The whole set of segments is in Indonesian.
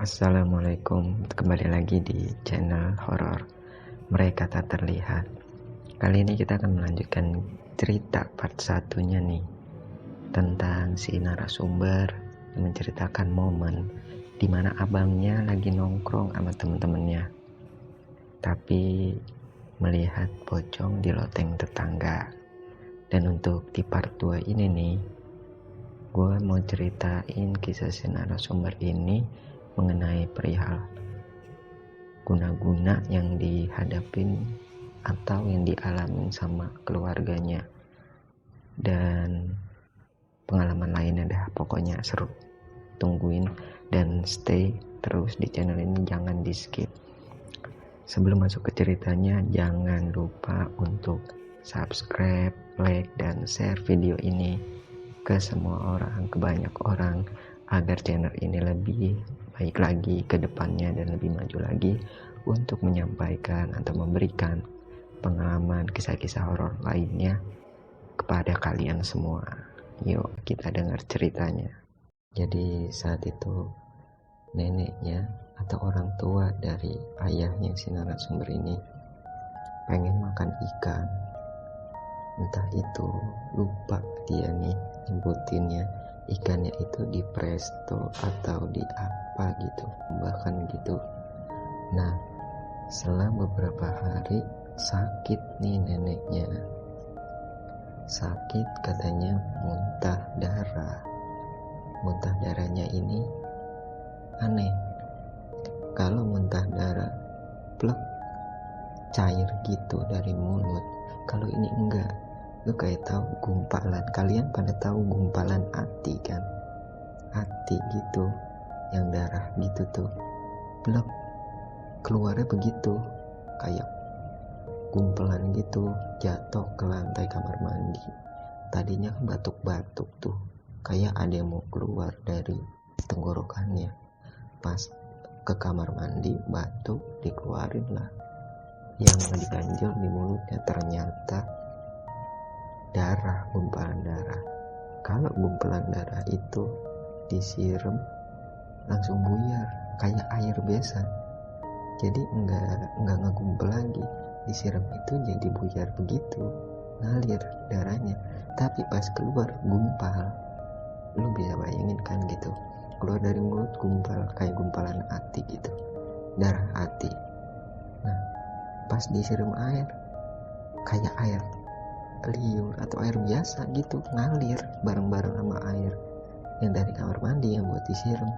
Assalamualaikum, kembali lagi di channel horor Mereka Tak Terlihat. Kali ini kita akan melanjutkan cerita part satunya nih, tentang si narasumber yang menceritakan momen dimana abangnya lagi nongkrong sama temen-temennya, tapi melihat pocong di loteng tetangga. Dan untuk di part 2 ini nih, gue mau ceritain kisah si narasumber ini mengenai perihal guna-guna yang dihadapin atau yang dialamin sama keluarganya, dan pengalaman lainnya dah. Pokoknya seru, tungguin dan stay terus di channel ini, jangan di skip. Sebelum masuk ke ceritanya, jangan lupa untuk subscribe, like, dan share video ini ke semua orang, ke banyak orang, agar channel ini lebih baik lagi ke depannya dan lebih maju lagi untuk menyampaikan atau memberikan pengalaman kisah-kisah horor lainnya kepada kalian semua. Yuk kita dengar ceritanya. Jadi saat itu neneknya atau orang tua dari ayahnya si narasumber ini pengen makan ikan. Entah itu lupa dia nih nyebutinnya, ikannya itu di presto atau di apa gitu, bahkan gitu. Nah, setelah beberapa hari sakit nih neneknya. Sakit katanya muntah darah. Muntah darahnya ini aneh. Kalau muntah darah plek cair gitu dari mulut. Kalau ini enggak. Lu kayak tahu gumpalan, kalian pada tahu gumpalan hati kan, hati gitu yang darah gitu tuh, blek keluarnya begitu, kayak gumpalan gitu, jatuh ke lantai kamar mandi. Tadinya kan batuk-batuk tuh, kayak ada yang mau keluar dari tenggorokannya. Pas ke kamar mandi batuk, dikeluarin lah yang diganjel di mulutnya, ternyata darah, gumpalan darah. Kalau gumpalan darah itu disiram langsung buyar kayak air biasa, jadi enggak ngegumpal lagi. Disiram itu jadi buyar begitu, ngalir darahnya. Tapi pas keluar gumpal, lu bisa bayangin kan gitu, keluar dari mulut gumpal kayak gumpalan hati gitu, darah hati. Nah, pas disiram air kayak air liur atau air biasa gitu, ngalir bareng-bareng sama air yang dari kamar mandi yang buat disiram.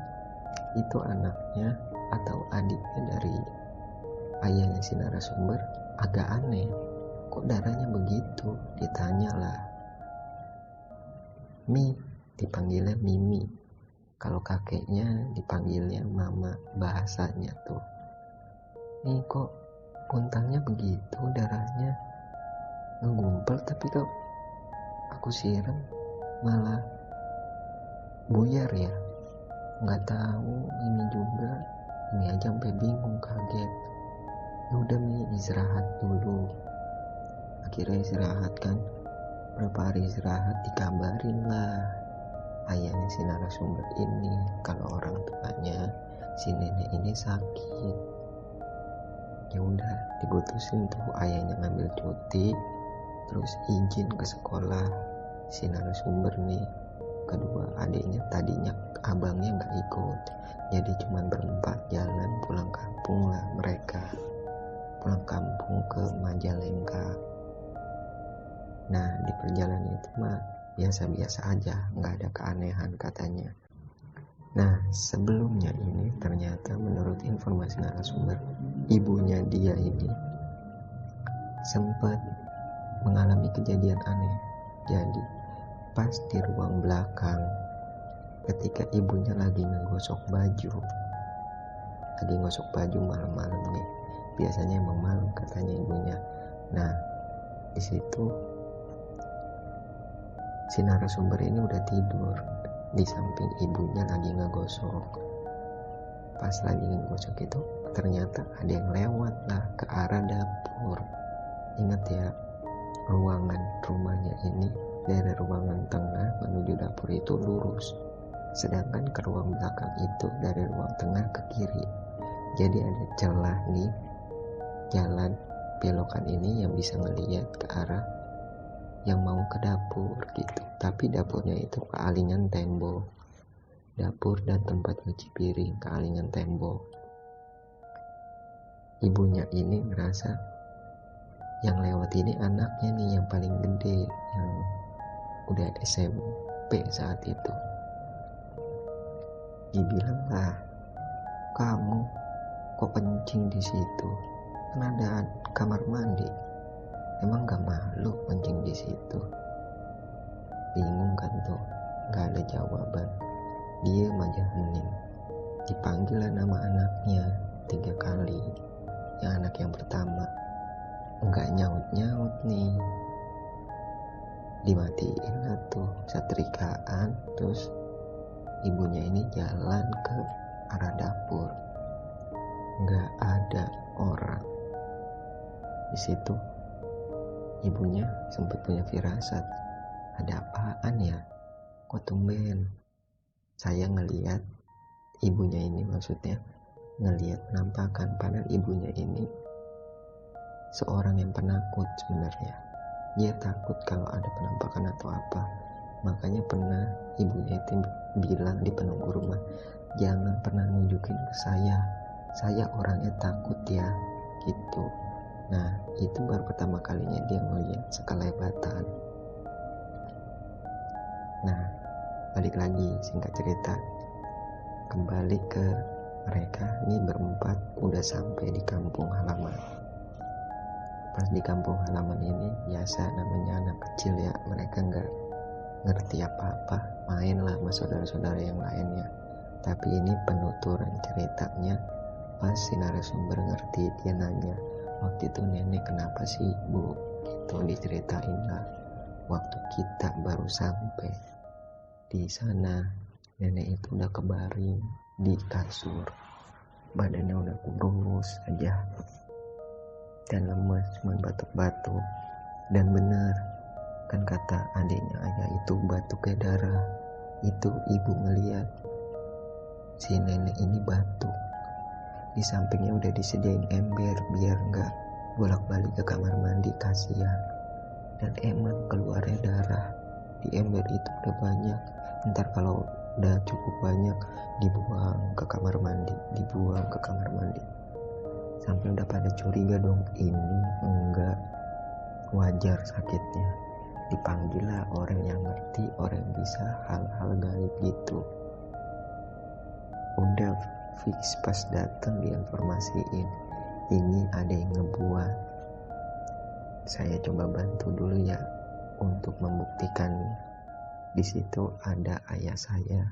Itu anaknya atau adiknya dari ayahnya si narasumber agak aneh, kok darahnya begitu. Ditanyalah, dipanggilnya Mimi, kalau kakeknya dipanggilnya Mama, bahasanya tuh. Nih kok muntahnya begitu, darahnya ngegumpal, tapi kok aku siram malah buyar ya. Nggak tahu ini juga, ini aja sampai bingung, kaget. Ya udah Mi, istirahat dulu. Akhirnya istirahat kan, berapa hari istirahat dikabarin lah ayahnya si narasumber ini kalau orang tuanya si nenek ini sakit. Ya udah diputusin tuh ayahnya ngambil cuti, terus izin ke sekolah si narasumber nih. Kedua adiknya, tadinya abangnya nggak ikut, jadi cuma berempat jalan pulang kampung lah mereka, pulang kampung ke Majalengka. Nah, di perjalanan itu mah biasa-biasa aja, nggak ada keanehan katanya. Nah, sebelumnya ini ternyata menurut informasi narasumber, ibunya dia ini sempat mengalami kejadian aneh. Jadi pas di ruang belakang, ketika ibunya lagi ngegosok baju, malam-malam nih, biasanya emang malam katanya ibunya. Nah, di situ si narasumber ini udah tidur di samping ibunya lagi ngegosok. Pas lagi ngegosok itu ternyata ada yang lewat lah ke arah dapur. Ingat ya, ruangan rumahnya ini dari ruangan tengah menuju dapur itu lurus. sedangkan ke ruang belakang itu dari ruang tengah ke kiri. Jadi ada celah nih jalan belokan ini yang bisa ngelihat ke arah yang mau ke dapur gitu. Tapi dapurnya itu kealingan tembok. Dapur dan tempat cuci piring kealingan tembok. Ibunya ini ngerasa yang lewat ini anaknya nih yang paling gede, yang udah SMP saat itu. Dibilang lah, kamu kok kencing di situ? Kan ada kamar mandi. Emang gak malu kencing di situ? Bingung kan tuh, gak ada jawaban. Diem aja hening. Dipanggil lah nama anaknya 3 kali. Yang anak yang pertama nggak nyaut-nyaut nih. Dimatiin lah tuh setrikaan. Terus ibunya ini jalan ke arah dapur. Nggak ada orang di situ. Ibunya sempat punya firasat, ada apaan ya? Kok tumben? Saya ngelihat ibunya ini, maksudnya ngelihat penampakan, padahal ibunya ini seorang yang penakut sebenarnya. Dia takut kalau ada penampakan atau apa. Makanya pernah ibunya itu bilang di penunggu rumah, jangan pernah nunjukin ke saya orangnya takut ya, gitu. Nah, itu baru pertama kalinya dia melihat sekelebatan. Nah, balik lagi, singkat cerita, kembali ke mereka. Ini berempat udah sampai di kampung halaman. Pas di kampung halaman ini, biasa namanya anak kecil ya, mereka nggak ngerti apa-apa, main lah sama saudara-saudara yang lainnya. Tapi ini penuturan ceritanya. Pas si narasumber ngerti, dia nanya, waktu itu nenek kenapa sih bu? Gitu diceritain lah. Waktu kita baru sampai di sana, nenek itu udah kebaring di kasur, badannya udah kurus aja dan lemes, cuma batuk-batuk. Dan benar kan kata adiknya ayah itu batuknya darah. Itu ibu ngeliat si nenek ini batuk. Di sampingnya udah disediain ember biar nggak bolak-balik ke kamar mandi, kasihan. Dan emang keluarnya darah di ember itu udah banyak. Ntar kalau udah cukup banyak dibuang ke kamar mandi, dibuang ke kamar mandi. Sampai udah pada curiga dong, ini enggak wajar sakitnya. Dipanggil lah orang yang ngerti, orang yang bisa hal-hal gaib gitu. Udah fix pas datang diinformasiin, ini ada yang ngebuat. Saya coba bantu dulu ya untuk membuktikan. Di situ ada ayah saya,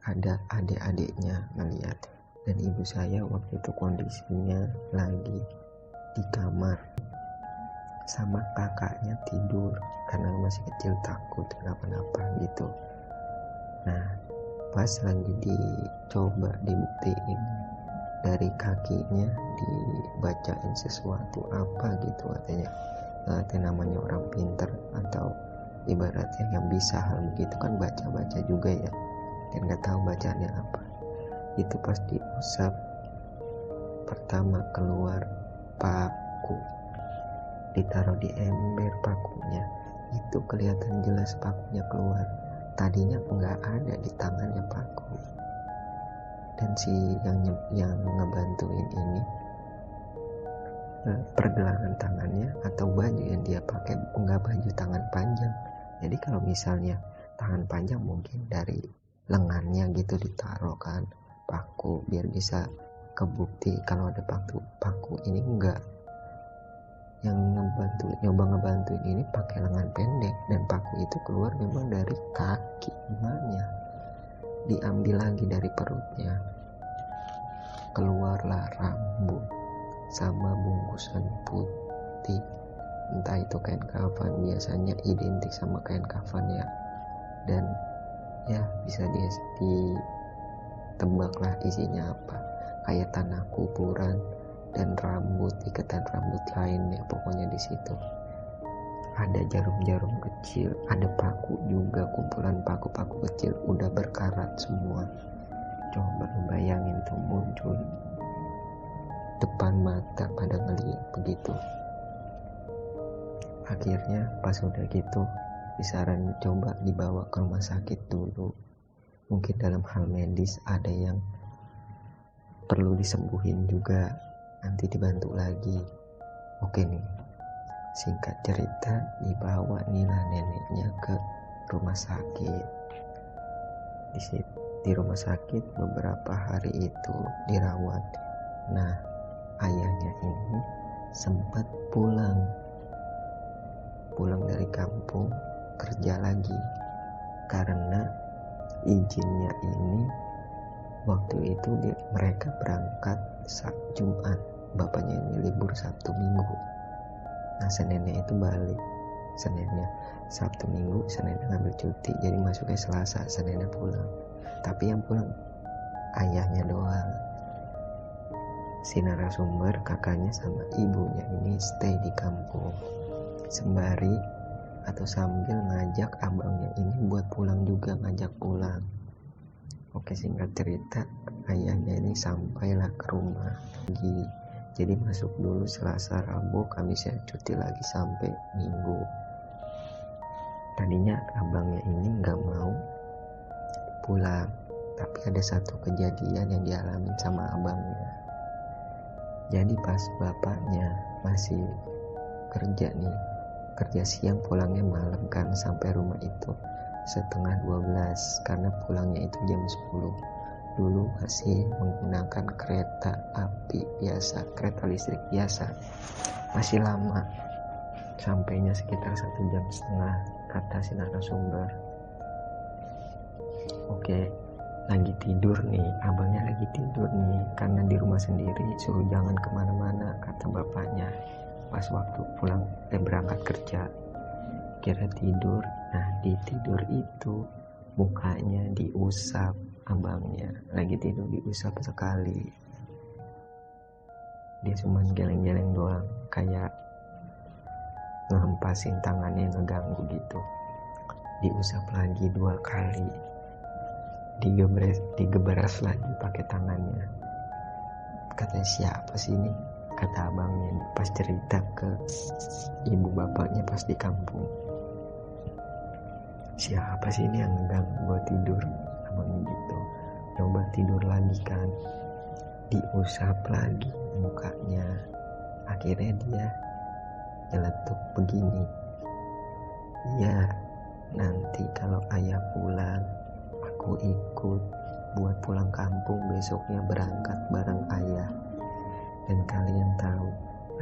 ada adik-adiknya ngeliat, dan ibu saya waktu itu kondisinya lagi di kamar sama kakaknya tidur karena masih kecil, takut kenapa-napa gitu. Nah, pas lagi dicoba dibuktiin, dari kakinya dibacain sesuatu apa gitu katanya. Nah, itu namanya orang pinter atau ibaratnya yang bisa hal begitu kan baca-baca juga ya, dan gak tahu bacaannya apa. Itu pas diusap pertama keluar paku, ditaruh di ember pakunya, itu kelihatan jelas pakunya keluar. Tadinya nggak ada di tangannya paku. Dan si yang ngebantuin ini, pergelangan tangannya atau baju yang dia pakai nggak baju tangan panjang. Jadi kalau misalnya tangan panjang mungkin dari lengannya gitu ditaruh kan paku biar bisa kebukti kalau ada paku. Ini enggak. Yang nyoba ngebantuin ini pakai lengan pendek, dan paku itu keluar memang dari kaki emaknya, diambil lagi dari perutnya. Keluarlah rambut sama bungkusan putih, entah itu kain kafan, biasanya identik sama kain kafan ya. Dan ya bisa ditebaklah isinya apa, kayak tanah kuburan dan rambut, ikatan rambut lainnya pokoknya di situ. ada jarum-jarum kecil, ada paku juga, kumpulan paku-paku kecil udah berkarat semua. Coba bayangin tuh muncul depan mata pada ngeliat begitu. Akhirnya pas udah gitu disaranin coba dibawa ke rumah sakit dulu. Mungkin dalam hal medis ada yang perlu disembuhin juga, nanti dibantu lagi. Oke nih, singkat cerita dibawa Nila neneknya ke rumah sakit. Di rumah sakit beberapa hari itu dirawat. Nah, ayahnya ini sempat pulang dari kampung kerja lagi, karena izinnya ini waktu itu mereka berangkat Jumat, bapaknya ini libur Sabtu Minggu. Nah, Seninnya itu balik, Seninnya Sabtu Minggu, Seninnya ngambil cuti, jadi masuknya Selasa, Seninnya pulang. Tapi yang pulang ayahnya doang. Si narasumber, kakaknya sama ibunya ini stay di kampung sembari atau sambil ngajak abangnya ini buat pulang juga, ngajak pulang. Oke, singkat cerita ayahnya ini sampailah ke rumah lagi. Jadi masuk dulu Selasa, Rabu, Kamisnya cuti lagi sampai Minggu. Tadinya abangnya ini gak mau pulang, tapi ada satu kejadian yang dialami sama abangnya. Jadi pas bapaknya masih kerja nih, kerja siang pulangnya malam kan, sampai rumah itu setengah 12 karena pulangnya itu jam 10. Dulu masih menggunakan kereta api biasa, kereta listrik biasa, masih lama, sampainya sekitar 1,5 jam kata si narasumber. Oke, lagi tidur nih, abangnya lagi tidur nih, karena di rumah sendiri, suruh jangan kemana-mana kata bapaknya pas waktu pulang berangkat kerja. Kira tidur, nah di tidur itu mukanya diusap abangnya, lagi tidur diusap sekali. Dia cuma geleng-geleng doang, kayak ngehempasin tangannya, ngeganggu gitu. Diusap lagi 2 kali, digebras lagi pakai tangannya. Katanya siapa sih ini, kata abangnya pas cerita ke ibu bapaknya pas di kampung. Siapa sih ini yang ngeganggu gua tidur, abangnya gitu. Coba tidur lagi kan, diusap lagi mukanya. Akhirnya dia nyeletuk begini, ya nanti kalau ayah pulang aku ikut buat pulang kampung, besoknya berangkat bareng ayah. Dan kalian tahu,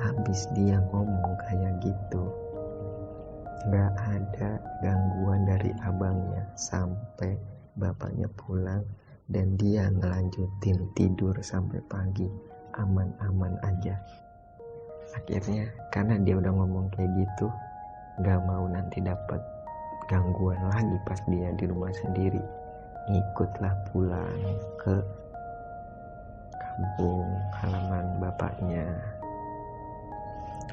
habis dia ngomong kayak gitu, gak ada gangguan dari abangnya sampai bapaknya pulang, dan dia ngelanjutin tidur sampai pagi, aman-aman aja. Akhirnya karena dia udah ngomong kayak gitu, gak mau nanti dapat gangguan lagi pas dia di rumah sendiri, ikutlah pulang ke kampung halaman bapaknya.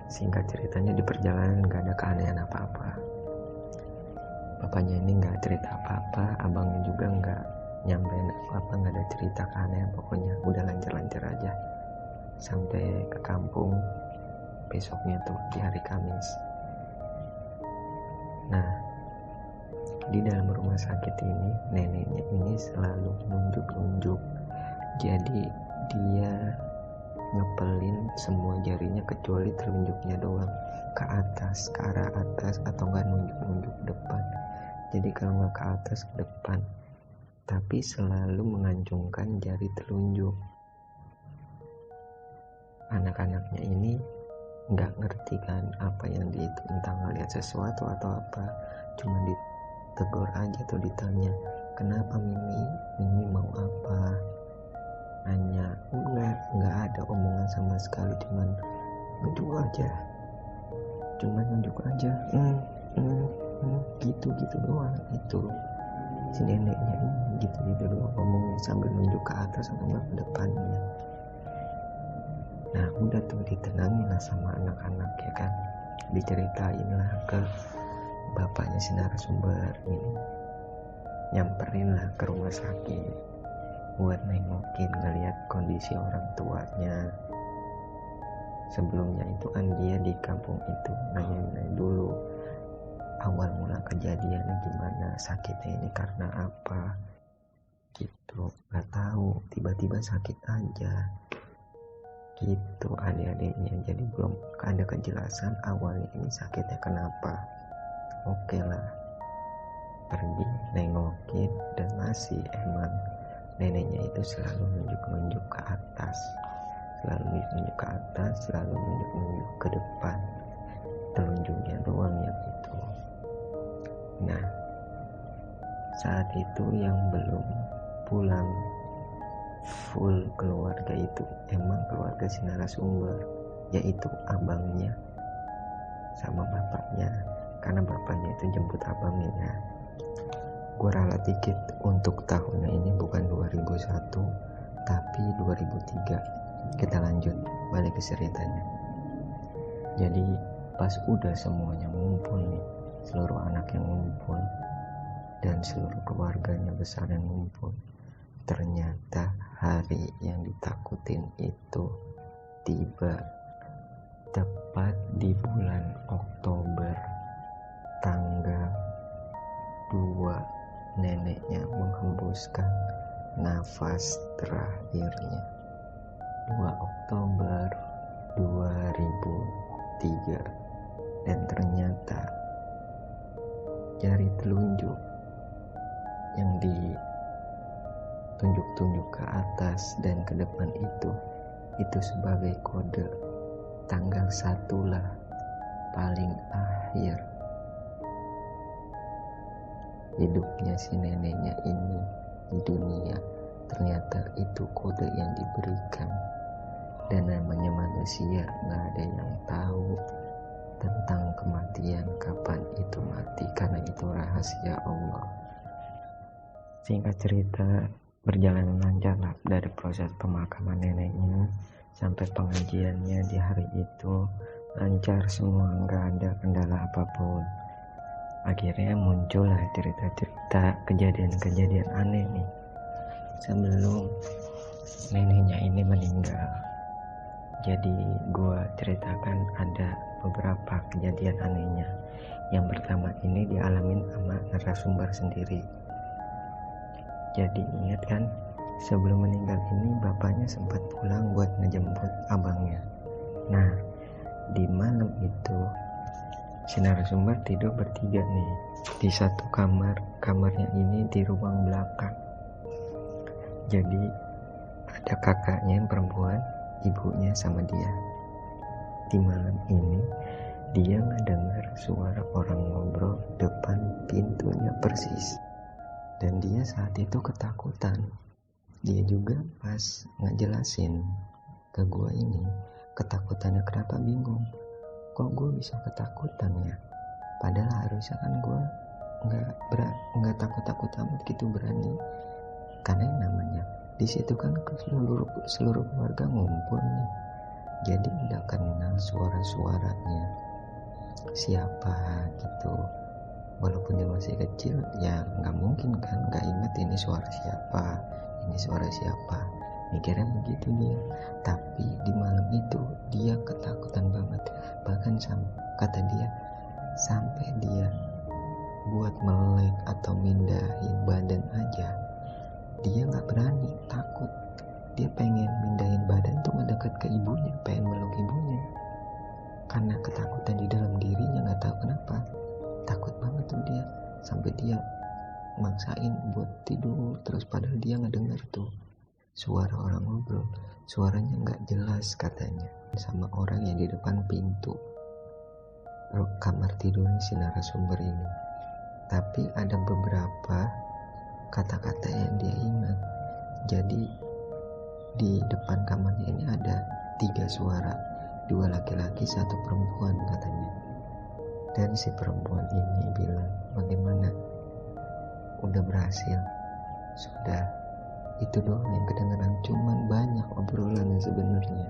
Singkat ceritanya di perjalanan gak ada keanehan apa-apa. Bapaknya ini gak cerita apa-apa, abangnya juga gak nyampein apa-apa, gak ada cerita keanehan, pokoknya udah lancar-lancar aja sampai ke kampung besoknya tuh di hari Kamis. Nah, di dalam rumah sakit ini neneknya ini selalu nunjuk-nunjuk, jadi dia ngepelin semua jarinya kecuali telunjuknya doang ke atas, ke arah atas, atau enggak nunjuk-nunjuk depan. Jadi kalau nggak ke atas ke depan, tapi selalu mengacungkan jari telunjuk. Anak-anaknya ini nggak ngerti kan apa yang dia itu, entah ngeliat sesuatu atau apa, cuma ditegur aja tuh, ditanya kenapa Mimi mau apa, nanya, nggak ada omongan sama sekali, cuman nunjuk aja gitu doang. Itu si neneknya ini gitu doang ngomongnya sambil nunjuk ke atas atau nggak ke depannya. Nah udah tuh ditenangin lah sama anak-anak ya kan, diceritain lah ke bapaknya si narasumber ini, nyamperin lah ke rumah sakit buat nengokin, ngeliat kondisi orang tuanya. Sebelumnya itu kan dia di kampung itu nanya dulu awal mula kejadiannya gimana, sakitnya ini karena apa gitu. Gak tahu, tiba-tiba sakit aja gitu adik-adiknya. Jadi belum ada kejelasan awalnya ini sakitnya kenapa. Oke lah, pergi nengokin dan masih emang neneknya itu selalu nunjuk-nunjuk ke atas, selalu nunjuk ke atas, selalu nunjuk-nunjuk ke depan, telunjuknya doang yang itu. Nah, saat itu yang belum pulang full keluarga itu emang keluarga si narasumber, yaitu abangnya sama bapaknya, karena bapaknya itu jemput abangnya. Gue ralat dikit, untuk tahunnya ini bukan 2001 tapi 2003. Kita lanjut balik ke ceritanya. Jadi pas udah semuanya ngumpul nih, seluruh anak yang ngumpul dan seluruh keluarganya besar yang ngumpul, ternyata hari yang ditakutin itu tiba. Tepat di bulan Oktober tanggal 2 neneknya menghembuskan nafas terakhirnya. 2 Oktober 2003. Dan ternyata jari telunjuk yang ditunjuk-tunjuk ke atas dan ke depan itu sebagai kode tanggal 1 lah, paling akhir hidupnya si neneknya ini di dunia. Ternyata itu kode yang diberikan. Dan namanya manusia, gak ada yang tahu tentang kematian, kapan itu mati, karena itu rahasia Allah. Singkat cerita, berjalan lancar lah dari proses pemakaman neneknya sampai pengajiannya di hari itu, lancar semua, gak ada kendala apapun. Akhirnya muncullah cerita-cerita kejadian-kejadian aneh nih sebelum neneknya ini meninggal. Jadi gue ceritakan ada beberapa kejadian anehnya. Yang pertama ini dialamin sama narasumber sendiri. Jadi ingat kan, sebelum meninggal ini bapaknya sempat pulang buat ngejemput abangnya. Nah, di malam itu si narasumber tidur bertiga nih di satu kamar. Kamarnya ini di ruang belakang. Jadi ada kakaknya yang perempuan, ibunya sama dia. Di malam ini dia ngedengar suara orang ngobrol depan pintunya persis. Dan dia saat itu ketakutan. Dia juga pas ngejelasin ke gue ini ketakutannya kenapa, bingung. Kok gue bisa ketakutan ya? Padahal harusnya kan gue nggak takut-takut amat gitu, berani. Karena yang namanya di situ kan seluruh keluarga ngumpul nih. Jadi udah kenal suara-suaranya siapa gitu. Walaupun dia masih kecil, ya nggak mungkin kan nggak inget ini suara siapa, mikirnya begitu dia. Tapi di malam itu dia ketakutan banget. Bahkan kata dia, sampai dia buat melek atau mindahin badan aja dia nggak berani, takut. Dia pengen mindahin badan tuh mendekat ke ibunya, pengen meluk ibunya, karena ketakutan di dalam dirinya, nggak tahu kenapa takut banget tuh dia. Sampai dia maksain buat tidur terus, padahal dia ngedengar tuh suara orang ngobrol. Suaranya nggak jelas katanya, sama orang yang di depan pintu kamar tidurnya si narasumber ini. Tapi ada beberapa kata-kata yang dia ingat. Jadi di depan kamarnya ini ada 3 suara, 2 laki-laki 1 perempuan katanya. Dan si perempuan ini bilang, bagaimana? Udah berhasil? Sudah. Itu doang yang kedengaran, cuman banyak obrolan sebenarnya.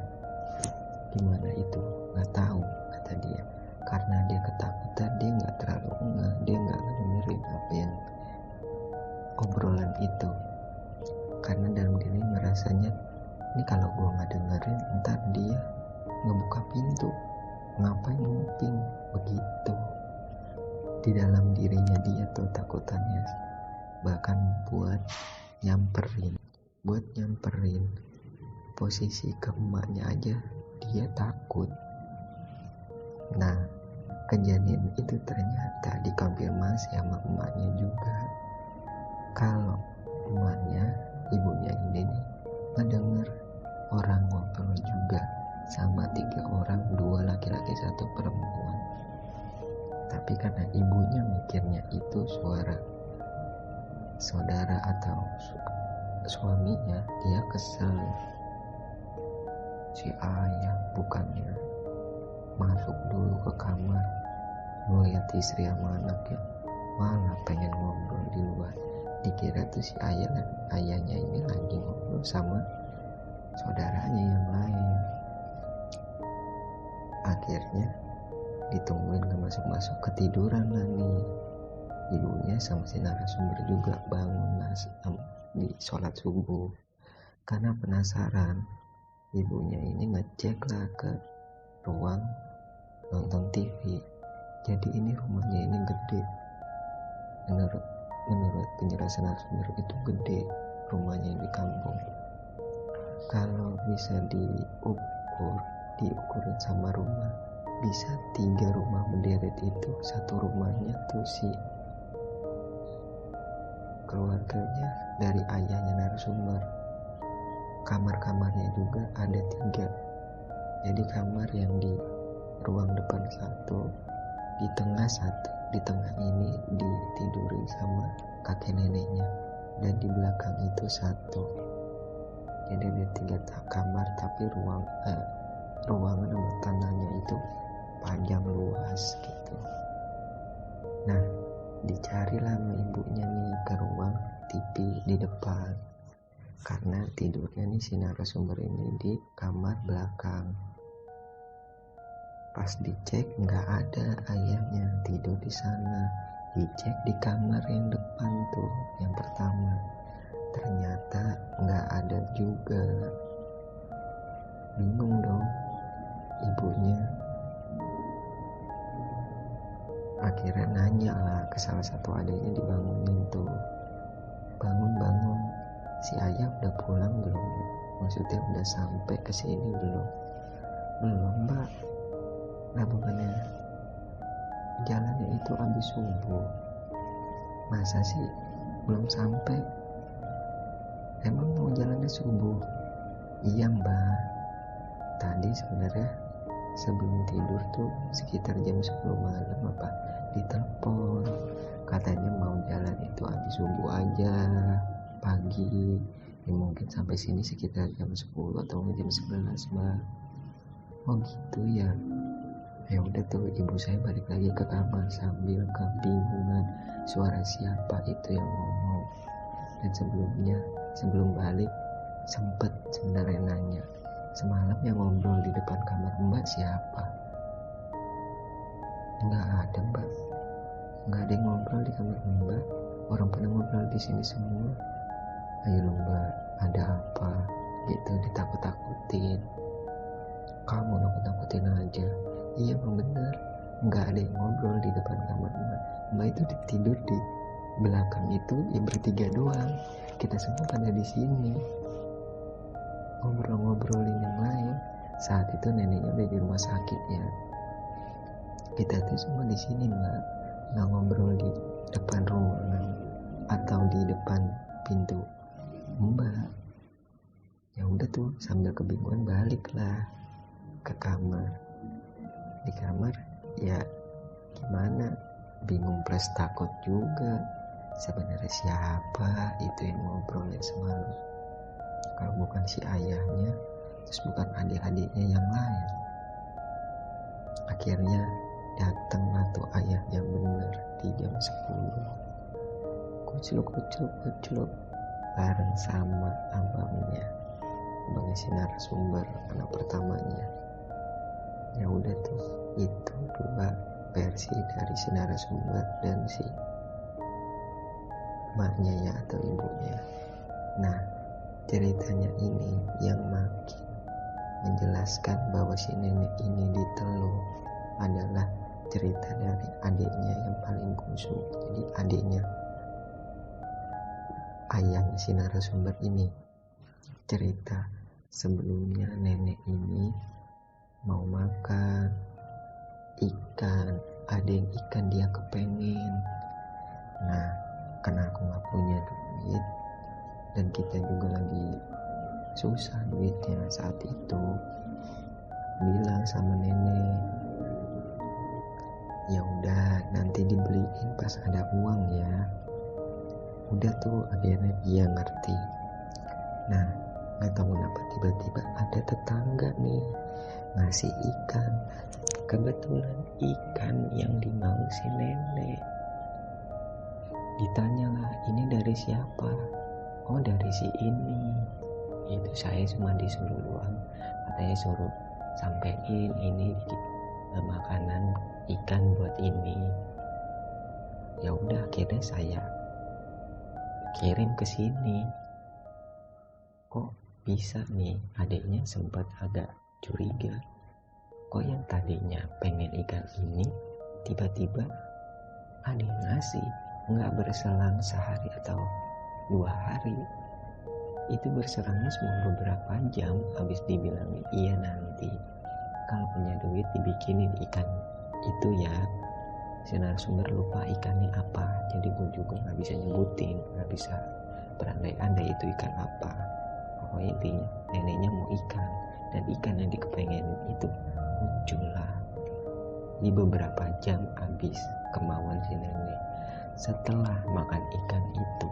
Gimana itu? Gak tahu, kata dia. karena dia ketakutan, dia nggak terlalu ngeh, dia nggak dengerin apa yang obrolan itu, karena dalam diri merasanya ini kalau gue nggak dengerin ntar dia ngebuka pintu, ngapain nguping begitu. Di dalam dirinya dia tuh takutannya, bahkan buat nyamperin posisi ke emaknya aja dia takut. Nah, kejadian itu ternyata dikonfirmasi sama emaknya juga, kalau emaknya, ibunya ini nih ngedenger orang ngobrol juga sama 3 orang, 2 laki-laki 1 perempuan. Tapi karena ibunya mikirnya itu suara saudara atau suaminya, dia kesel. Si ayah bukannya masuk dulu ke kamar ngeliat istri sama anaknya, malah pengen ngobrol di luar. Dikira tuh si ayahnya ini lagi ngobrol sama saudaranya yang lain. Akhirnya ditungguin gak masuk-masuk, ketiduran lah nih. Ibunya sama si narasumber juga bangun di sholat subuh. Karena penasaran, ibunya ini ngecek lah ke ruang nonton TV. Jadi ini rumahnya ini gede. Menurut penjelasan narasumber itu gede rumahnya yang di kampung. Kalau bisa diukurin sama rumah, bisa 3 rumah berderet itu. Satu rumahnya tuh si keluarganya dari ayahnya narasumber. Kamar-kamarnya juga ada 3. Jadi kamar yang di ruang depan 1, di tengah 1, di tengah ini ditiduri sama kakek neneknya, dan di belakang itu 1. Jadi ada 3 kamar, tapi ruangan sama tanahnya itu panjang luas gitu. Nah, dicarilah sama ibunya nih ke ruang TV di depan, karena tidurnya nih si narasumber ini di kamar belakang. Pas dicek nggak ada ayahnya tidur di sana. Dicek di kamar yang depan tuh, yang pertama, ternyata nggak ada juga. Bingung dong ibunya. Akhirnya nanya lah ke salah satu adiknya, dibangunin tuh, bangun, si ayah udah pulang belum? Maksudnya udah sampai ke sini belum? Belum, Mbak. Nah, bukannya jalannya itu habis subuh, masa sih belum sampai? Emang mau jalannya subuh? Iya, Mbak, tadi sebenarnya sebelum tidur tuh sekitar jam 10 malam apa ditelepon, katanya mau jalan itu habis subuh aja pagi, ya mungkin sampai sini sekitar jam 10 atau jam 11, Mbak. Oh gitu ya. Ya udah tuh, ibu saya balik lagi ke kamar sambil kebingungan suara siapa itu yang ngomong. Dan sebelum balik sempet sebenarnya nanya, semalam yang ngobrol di depan kamar Mbak siapa? Nggak ada, Mbak. Nggak ada yang ngobrol di kamar Mbak. Orang pada ngobrol di sini semua. Ayo lu, Mbak, ada apa? Gitu, ditakut-takutin. Kamu nakut-nakutin aja. Iya, memang benar. Nggak ada yang ngobrol di depan kamar Mbak. Mbak itu tidur di belakang itu ya bertiga doang. Kita semua pada di sini. Ngobrolin yang lain. Saat itu neneknya udah di rumah sakit ya. Kita tuh semua di sini, Mbak. Nggak ngobrol di depan ruangan atau di depan pintu Mbak. Ya udah tuh, sambil kebingungan baliklah ke kamar. Di kamar ya gimana, bingung plus takut juga. Sebenarnya siapa itu yang ngobrolnya semalam? Kalau bukan si ayahnya, terus bukan adik-adiknya yang lain. Akhirnya datanglah tuh ayah yang benar di jam 10. Kucluk bareng sama abangnya si narasumber, anak pertamanya. Ya udah tuh, itu dua versi dari si narasumber dan si maknya ya atau ibunya. Nah, ceritanya ini yang makin menjelaskan bahwa si nenek ini diteluh adalah cerita dari adiknya yang paling bungsu. Jadi adiknya ayah si narasumber ini cerita sebelumnya nenek ini mau makan ikan, ada yang ikan dia kepengen. Nah, karena aku gak punya duit dan kita juga lagi susah duitnya saat itu, bilang sama nenek, ya udah nanti dibeliin pas ada uang ya. Udah tuh akhirnya dia ngerti. Nah, gak tahu kenapa tiba-tiba ada tetangga nih ngasih ikan. Kebetulan ikan yang dimau si nenek. Ditanyalah, ini dari siapa? Oh, dari si ini. Itu saya cuma disuruh doang, katanya suruh sampein ini makanan ikan buat ini. Ya udah, akhirnya saya kirim ke sini. Kok bisa nih? Adiknya sempat agak curiga. Kok yang tadinya pengen ikan ini tiba-tiba ada yang ngasih? Nggak berselang sehari atau 2 hari, itu berserangnya cuma beberapa jam. Habis dibilangin iya nanti kalau punya duit dibikinin ikan itu ya. Si narasumber lupa ikannya apa, jadi gue juga nggak bisa nyebutin, nggak bisa berandai-andai itu ikan apa. Pokoknya intinya neneknya mau ikan, dan ikan yang dikepengenin itu muncullah di beberapa jam habis kemauan si nenek. Setelah makan ikan itu,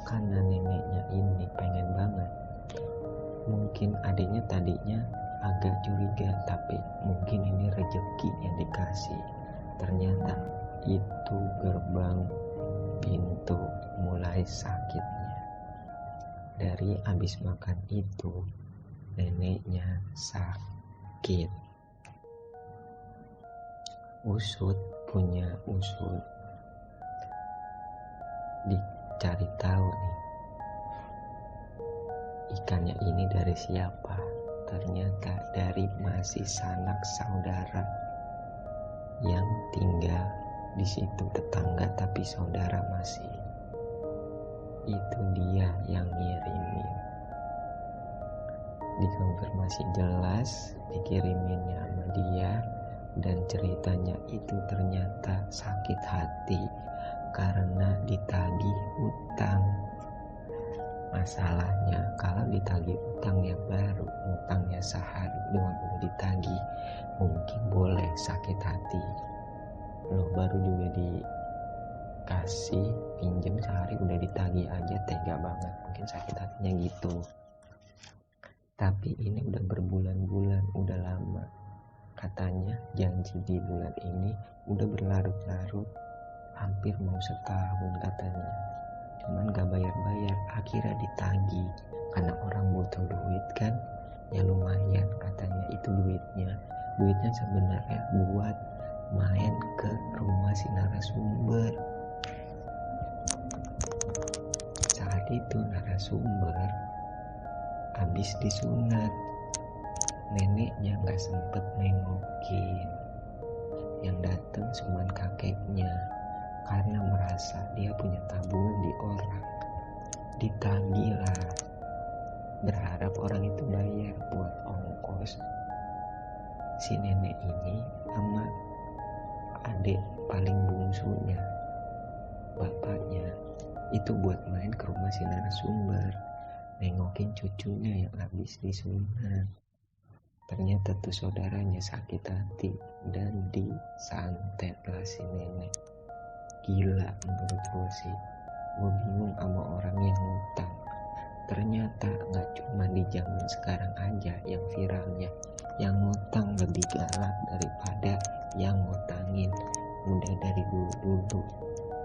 karena neneknya ini pengen banget, mungkin adiknya tadinya agak curiga, tapi mungkin ini rezeki yang dikasih. Ternyata itu gerbang pintu mulai sakitnya. Dari habis makan itu, neneknya sakit. Usut punya usut, dicari tahu nih ikannya ini dari siapa. Ternyata dari masih sanak saudara yang tinggal di situ, tetangga tapi saudara masih. Itu dia yang ngirimin. Dikonfirmasi jelas dikiriminnya sama dia, dan ceritanya itu ternyata sakit hati karena ditagih utang. Masalahnya kalau ditagih utang ya baru, utangnya sehari doang udah ditagih, mungkin boleh sakit hati. Lo baru juga dikasih pinjam sehari udah ditagih aja, tega banget, mungkin sakit hatinya gitu. Tapi ini udah berbulan-bulan, udah lama. Katanya janji di bulan ini udah berlarut-larut, hampir mau setahun katanya. Cuman gak bayar-bayar, akhirnya ditagih. Karena orang butuh duit kan, ya lumayan katanya itu duitnya. Duitnya sebenarnya buat main ke rumah si narasumber. Saat itu narasumber habis disunat, neneknya gak sempet nengokin. Yang datang cuma kakeknya, karena merasa dia punya tabungan di orang. Ditagih lah, berharap orang itu bayar buat ongkos si nenek ini sama adik paling bungsunya, bapaknya, itu buat main ke rumah si narasumber, nengokin cucunya yang habis disunat. Ternyata tuh saudaranya sakit hati dan disantet lah si nenek. Gila menurut gue sih. Gue bingung sama orang yang ngutang. Ternyata gak cuma di zaman sekarang aja yang viralnya. Yang ngutang lebih galak daripada yang ngutangin. Udah dari dulu-dulu.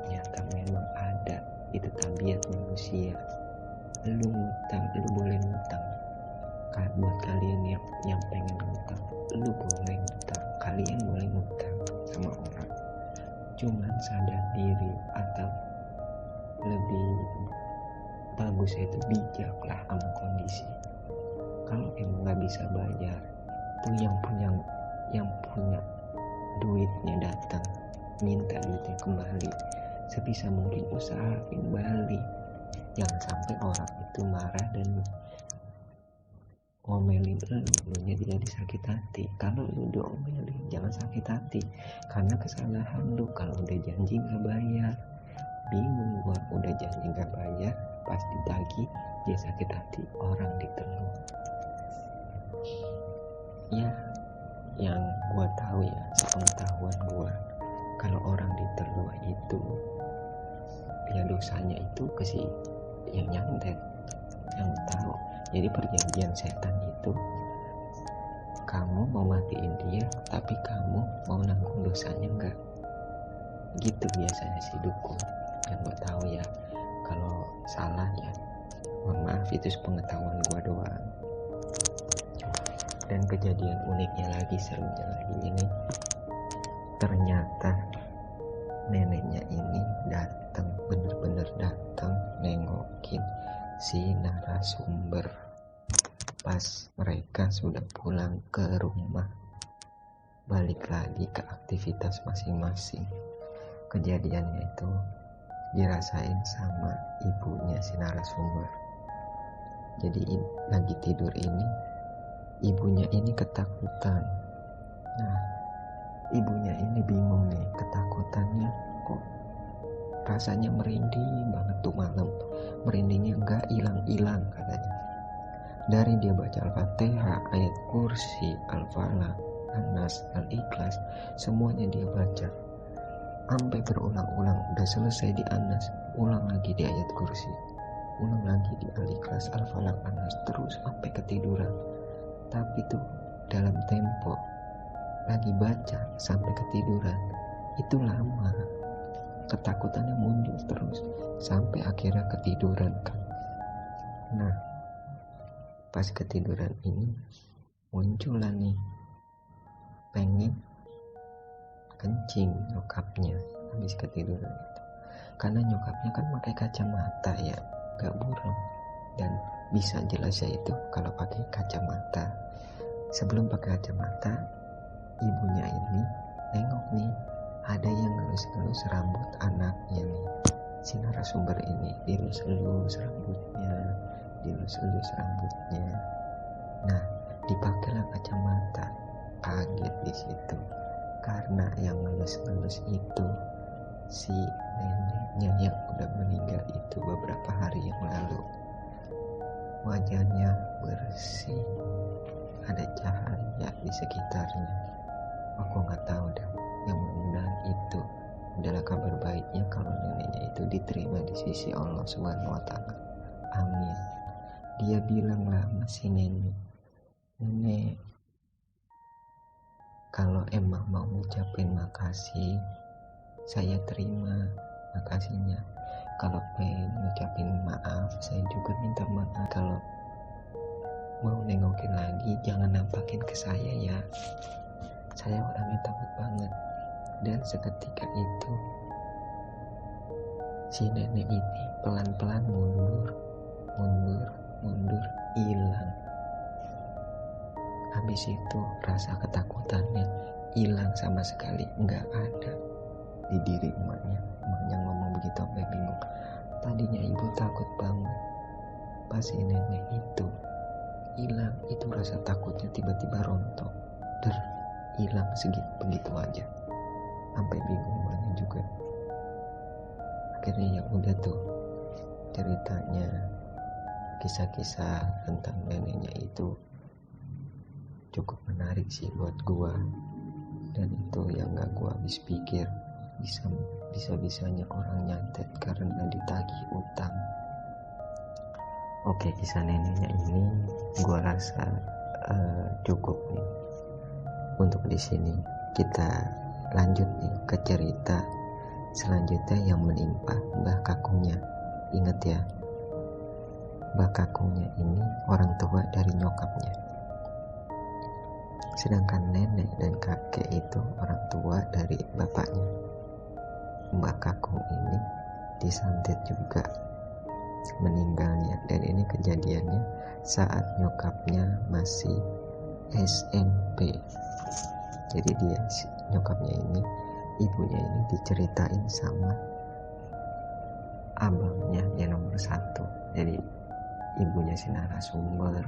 Ternyata memang ada. Itu tabiat manusia. Lu ngutang, lu boleh ngutang. Buat kalian yang pengen ngutang, lu boleh ngutang. kalian boleh ngutang sama orang, cuman sadar diri, atau lebih bagus itu bijaklah sama kondisi. Kalau emang nggak bisa bayar tuh, yang punya duitnya datang minta duitnya kembali, sebisa mungkin usahain balik. Jangan sampai orang itu marah dan ngomelin lu jadi sakit hati. Kalau lu diomelin jangan sakit hati, karena kesalahan lu. Kalau udah janji nggak bayar, bingung gua, udah janji nggak bayar pas ditagih dia sakit hati, orang diteluh. Ya, yang gua tahu ya, sepengetahuan gua, kalau orang diteluh itu ya dosanya itu ke si yang nyantet, yang tahu. Jadi perjanjian setan itu, kamu mau matiin dia tapi kamu mau nanggung dosanya enggak, gitu biasanya si dukun. Yang gue tahu ya, kalau salah ya mohon maaf, itu sepengetahuan gue doang. Dan kejadian uniknya lagi, serunya lagi ini, ternyata neneknya ini datang, bener-bener datang nengokin si narasumber pas mereka sudah pulang ke rumah, balik lagi ke aktivitas masing-masing. Kejadiannya itu dirasain sama ibunya si narasumber. Jadi lagi tidur ini, ibunya ini ketakutan. Nah, ibunya ini bingung nih, ketakutannya kok rasanya merinding banget tuh malam. Merindingnya enggak hilang-hilang katanya. Dari dia baca Al-Fatihah, ayat kursi, Al-Falaq, An-Nas, Al-Ikhlas, semuanya dia baca. Sampai berulang-ulang, udah selesai di An-Nas, ulang lagi di ayat kursi, ulang lagi di Al-Ikhlas, Al-Falaq, An-Nas, terus sampai ketiduran. Tapi tuh dalam tempo lagi baca sampai ketiduran itu lama, ketakutannya muncul terus sampai akhirnya ketiduran kan. Nah, pas ketiduran ini muncullah nih pengen kencing nyokapnya habis ketiduran itu, karena nyokapnya kan pakai kacamata ya, gak buram, dan bisa jelas ya itu kalau pakai kacamata. Sebelum pakai kacamata, ibunya ini nengok nih, ada yang ngelus-ngelus rambut anaknya nih, si narasumber ini dilus-elus rambutnya, dilus-elus rambutnya. Nah, dipakailah kacamata. Kaget di situ, karena yang ngelus-ngelus itu si neneknya yang udah meninggal itu beberapa hari yang lalu. Wajahnya bersih, ada cahaya di sekitarnya. Aku nggak tahu dah, yang mudah-mudahan itu adalah kabar baiknya kalau neneknya itu diterima di sisi Allah Subhanahu wa Ta'ala. Amin. Dia bilang lah masih nenek, kalau emang mau ngucapin makasih, saya terima makasihnya. Kalau pengen ngucapin maaf, saya juga minta maaf. Kalau mau nengokin lagi, jangan nampakin ke saya ya, saya orangnya takut banget. Dan seketika itu si nenek ini pelan-pelan mundur, hilang. Habis itu rasa ketakutannya hilang sama sekali, nggak ada di diri emaknya. Emaknya ngomong begitu sampai bingung. Tadinya ibu takut banget, pas si nenek itu hilang, itu rasa takutnya tiba-tiba rontok, hilang begitu aja, sampai bingung emaknya juga. Akhirnya ya udah tuh ceritanya, kisah-kisah tentang neneknya itu cukup menarik sih buat gua, dan itu yang gak gua habis pikir, bisa-bisanya orang nyantet karena ditagih utang. Oke, kisah neneknya ini gua rasa cukup nih untuk di sini. Kita lanjut nih ke cerita selanjutnya yang menimpa Mbah Kakungnya. Ingat ya, Mbah Kakungnya ini orang tua dari nyokapnya. Sedangkan nenek dan kakek itu orang tua dari bapaknya. Mbak Kakung ini disantet juga meninggalnya, dan ini kejadiannya saat nyokapnya masih SMP. Jadi nyokapnya ini, ibunya ini diceritain sama abangnya yang nomor 1. Jadi ibunya si narasumber,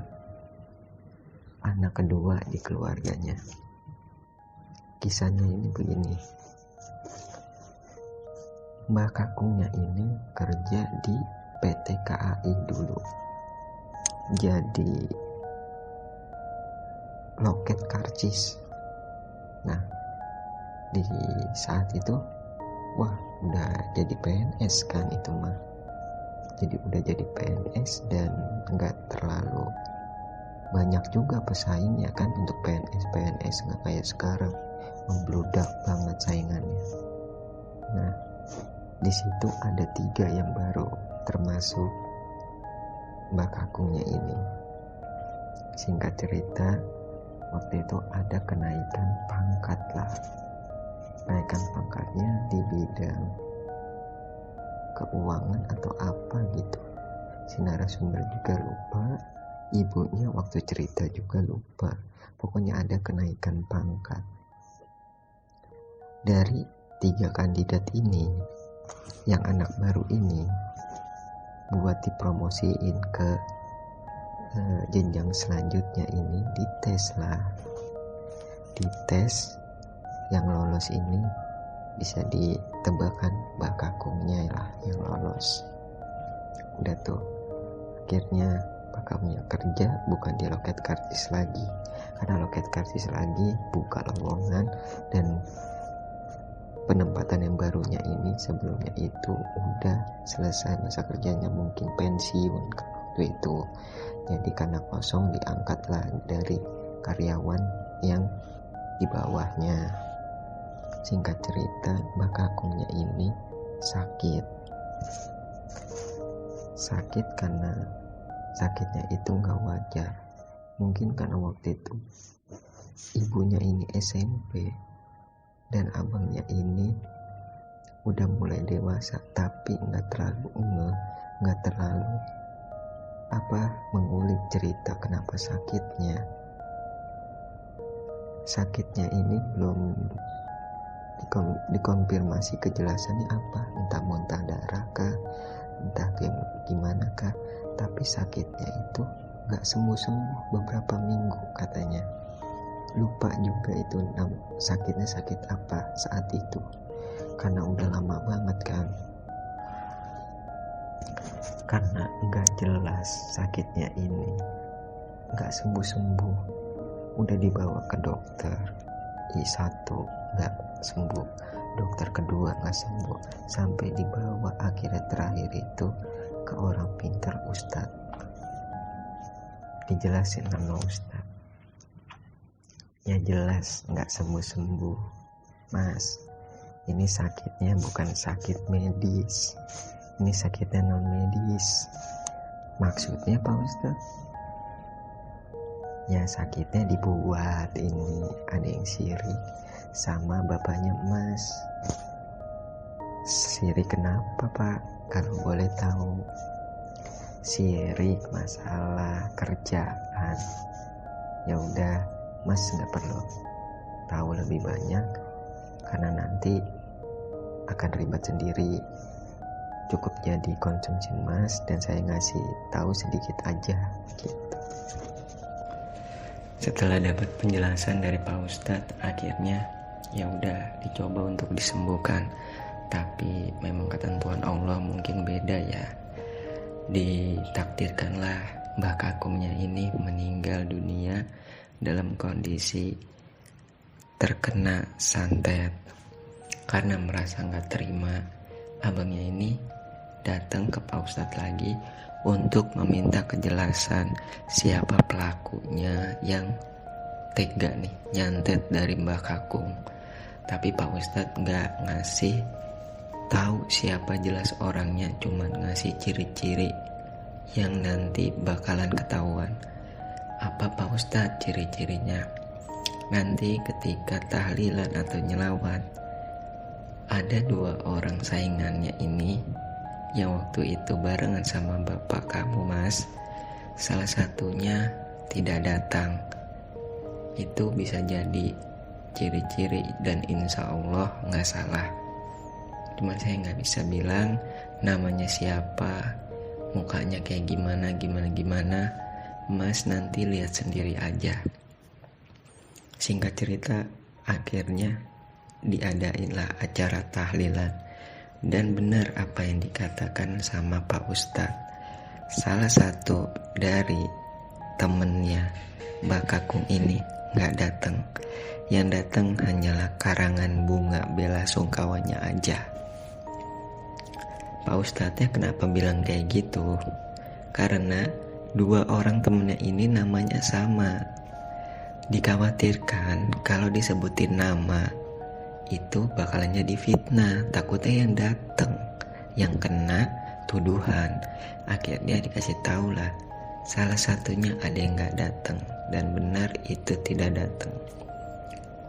anak kedua di keluarganya. Kisahnya ini begini. Mbak Kakungnya ini kerja di PT KAI dulu, jadi loket karcis. Nah, di saat itu udah jadi PNS kan itu mah. Jadi udah jadi PNS dan nggak terlalu banyak juga pesaingnya kan untuk PNS nggak kayak sekarang membludak banget saingannya. Nah, di situ ada 3 yang baru, termasuk Mbak Kakungnya ini. Singkat cerita, waktu itu ada kenaikan pangkat lah. Kenaikan pangkatnya di bidang keuangan atau apa gitu. Si narasumber juga lupa, ibunya waktu cerita juga lupa. Pokoknya ada kenaikan pangkat. Dari 3 kandidat ini, yang anak baru ini buat dipromosiin ke jenjang selanjutnya ini dites lah. Dites, yang lolos ini bisa ditebakan Mbak Kakungnya lah yang lolos. Udah tuh, akhirnya Mbak Kakungnya kerja bukan di loket karcis lagi, karena loket karcis lagi buka lowongan, dan penempatan yang barunya ini sebelumnya itu udah selesai masa kerjanya, mungkin pensiun waktu itu. Jadi karena kosong diangkatlah dari karyawan yang di bawahnya. Singkat cerita, Mbak Kakungnya ini sakit karena sakitnya itu nggak wajar. Mungkin karena waktu itu ibunya ini SMP dan abangnya ini udah mulai dewasa, tapi nggak terlalu mengulik cerita kenapa sakitnya ini belum dikonfirmasi kejelasannya apa, entah muntah darah kah, entah gimana kah, tapi sakitnya itu nggak sembuh beberapa minggu katanya. Lupa juga itu sakitnya sakit apa saat itu, karena udah lama banget kan, karena nggak jelas sakitnya ini, nggak sembuh. Udah dibawa ke dokter, I1 nggak sembuh, dokter kedua nggak sembuh, sampai dibawa akhirnya terakhir itu ke orang pintar, Ustadz. Dijelasin sama Ustadz, ya jelas nggak sembuh, Mas. Ini sakitnya bukan sakit medis, ini sakitnya non medis. Maksudnya Pak Ustadz? Ya sakitnya dibuat, ini ada yang sirik sama bapaknya Mas. Sirik kenapa Pak? Kalau boleh tahu. Sirik masalah kerjaan. Ya udah, Mas nggak perlu tahu lebih banyak, karena nanti akan ribet sendiri. Cukup jadi konsumsi Mas, dan saya ngasih tahu sedikit aja gitu. Setelah dapat penjelasan dari Pak Ustadz, akhirnya ya udah dicoba untuk disembuhkan. Tapi memang ketentuan Allah mungkin beda ya. Ditakdirkanlah Mbak Kakungnya ini meninggal dunia dalam kondisi terkena santet. Karena merasa gak terima, abangnya ini datang ke Pak Ustadz lagi untuk meminta kejelasan siapa pelakunya yang tega nih nyantet dari Mbak Kakung. Tapi Pak Ustadz gak ngasih tahu siapa jelas orangnya, cuman ngasih ciri-ciri yang nanti bakalan ketahuan. Apa Pak Ustadz ciri-cirinya? Nanti ketika tahlilan atau nyelawat, ada 2 orang saingannya ini yang waktu itu barengan sama bapak kamu, Mas. Salah satunya tidak datang. Itu bisa jadi ciri-ciri dan insya Allah nggak salah. Cuman saya nggak bisa bilang namanya siapa, mukanya kayak gimana. Mas nanti lihat sendiri aja. Singkat cerita, akhirnya diadainlah acara tahlilan. Dan benar apa yang dikatakan sama Pak Ustadz. Salah satu dari temennya Mbak Kakung ini gak datang. Yang datang hanyalah karangan bunga bela sungkawanya aja. Pak Ustadznya kenapa bilang kayak gitu? Karena 2 orang temennya ini namanya sama. Dikhawatirkan kalau disebutin nama itu bakalan jadi fitnah, takutnya yang datang yang kena tuduhan. Akhirnya dikasih tahu lah, salah satunya ada yang nggak datang, dan benar itu tidak datang.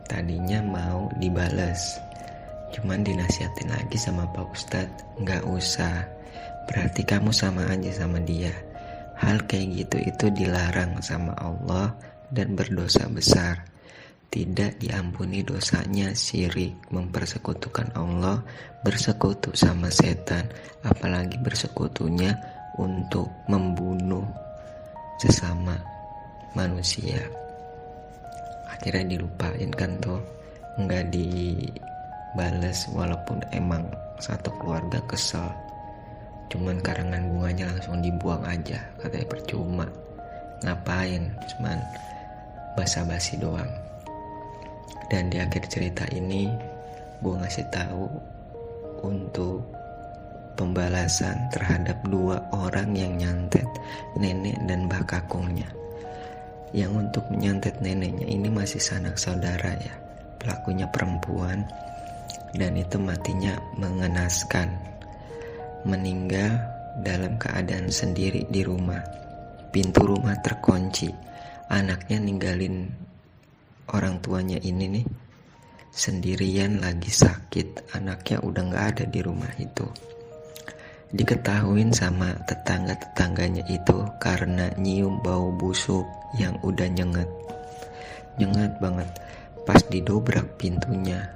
Tadinya mau dibales, cuman dinasihatin lagi sama Pak Ustadz, nggak usah, berarti kamu sama aja sama dia. Hal kayak gitu itu dilarang sama Allah dan berdosa besar. Tidak diampuni dosanya syirik, mempersekutukan Allah, bersekutu sama setan, apalagi bersekutunya untuk membunuh sesama manusia. Akhirnya dilupain kan tuh, nggak dibales walaupun emang satu keluarga kesel. Cuman karangan bunganya langsung dibuang aja, katanya percuma. Ngapain, cuman basa-basi doang. Dan di akhir cerita ini gue ngasih tahu untuk pembalasan terhadap 2 orang yang nyantet nenek dan Mbah Kakungnya. Yang untuk menyantet neneknya ini masih sanak saudara ya, pelakunya perempuan, dan itu matinya mengenaskan. Meninggal dalam keadaan sendiri di rumah, pintu rumah terkunci. Anaknya ninggalin orang tuanya ini nih sendirian, lagi sakit. Anaknya udah gak ada di rumah itu. Diketahuin sama tetangga-tetangganya itu karena nyium bau busuk yang udah nyengat banget. Pas didobrak pintunya,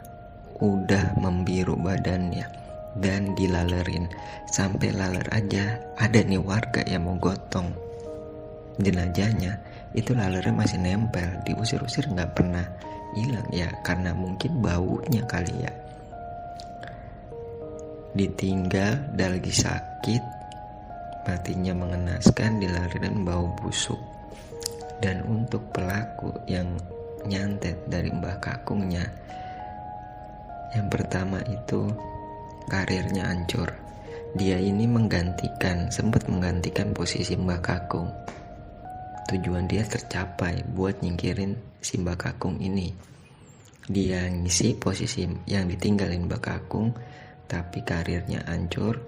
udah membiru badannya dan dilalerin. Sampai laler aja ada nih warga yang mau gotong jenazahnya, itu lalernya masih nempel, diusir-usir nggak pernah hilang ya, karena mungkin baunya kali ya. Ditinggal dan lagi sakit, matinya mengenaskan, dilaririn bau busuk. Dan untuk pelaku yang nyantet dari Mbah Kakungnya, yang pertama itu karirnya hancur. Dia ini sempat menggantikan posisi Mbah Kakung. Tujuan dia tercapai buat nyingkirin si Mbah Kakung ini. Dia ngisi posisi yang ditinggalin Mbah Kakung, tapi karirnya hancur.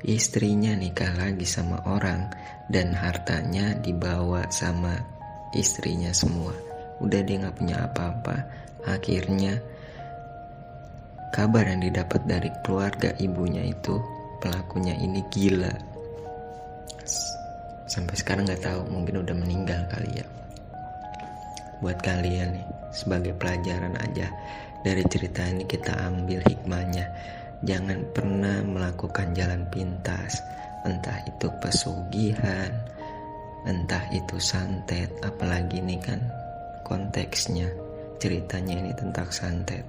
Istrinya nikah lagi sama orang, dan hartanya dibawa sama istrinya semua. Udah dia gak punya apa-apa. Akhirnya kabar yang didapat dari keluarga ibunya itu, pelakunya ini gila. Sampai sekarang gak tahu, mungkin udah meninggal kali ya. Buat kalian nih, sebagai pelajaran aja dari cerita ini kita ambil hikmahnya. Jangan pernah melakukan jalan pintas, entah itu pesugihan, entah itu santet. Apalagi ini kan konteksnya, ceritanya ini tentang santet.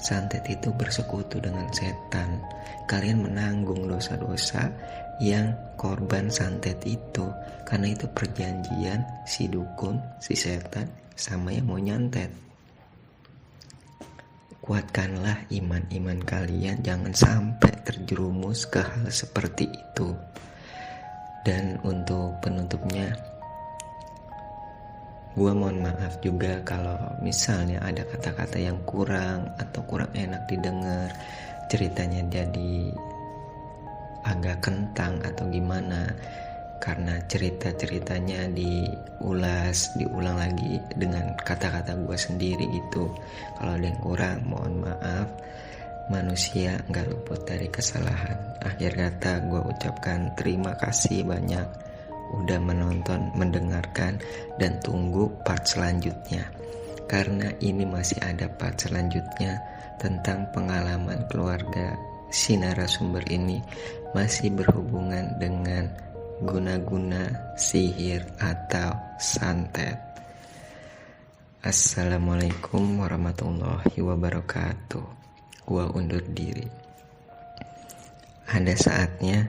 Santet itu bersekutu dengan setan. Kalian menanggung dosa-dosa yang korban santet itu, karena itu perjanjian si dukun, si setan sama yang mau nyantet. Kuatkanlah iman-iman kalian, jangan sampai terjerumus ke hal seperti itu. Dan untuk penutupnya, gue mohon maaf juga kalau misalnya ada kata-kata yang kurang atau kurang enak didengar, ceritanya jadi agak kentang atau gimana. karena cerita-ceritanya diulang lagi dengan kata-kata gue sendiri gitu. Kalau ada yang kurang, mohon maaf. Manusia gak luput dari kesalahan. Akhir kata gue ucapkan terima kasih banyak udah menonton, mendengarkan, dan tunggu part selanjutnya. Karena ini masih ada part selanjutnya tentang pengalaman keluarga si narasumber ini masih berhubungan dengan guna-guna sihir atau santet. Assalamualaikum warahmatullahi wabarakatuh. Gua undur diri. Ada saatnya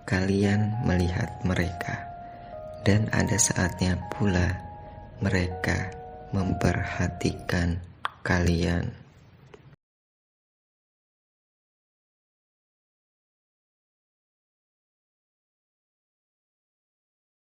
kalian melihat mereka, dan ada saatnya pula mereka memperhatikan kalian.